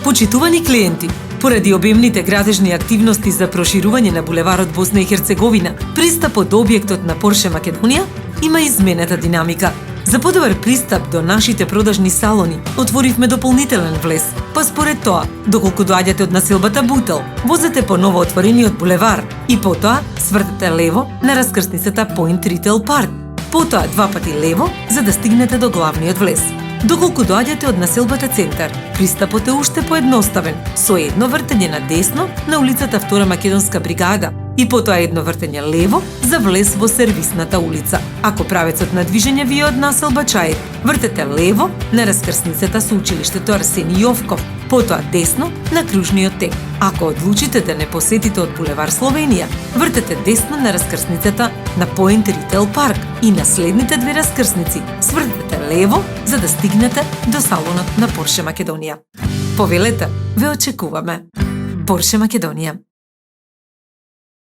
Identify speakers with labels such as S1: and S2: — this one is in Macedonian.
S1: Почитувани клиенти, поради обемните градежни активности за проширување на булеварот Босна и Херцеговина, пристапот до објектот на Порше Македонија има изменета динамика. За подобар пристап до нашите продажни салони, отворивме дополнителен влез, па според тоа, доколку доаѓате од населбата Бутел, возете по ново отворениот булевар и потоа свртете лево на раскрсницата Point Retail Park, потоа 2 пати лево за да стигнете до главниот влез. Доколку доаѓате од населбата Центар, пристапот е уште поедноставен, со едно вртење на десно на улицата Втора Македонска бригада и потоа едно вртење лево за влез во сервисната улица. Ако правецот на движење ви е од населба Чаир, вртете лево на раскрсницата со училиштето Арсени Јовков, потоа десно на кружниот тек. Ако одлучите да не посетите од булевар Словенија, вртете десно на раскрсницата на Point Retail Park и на следните две раскрсници свртете лево за да стигнете до салонот на Порше Македонија. Повелете, ве очекуваме. Порше Македонија.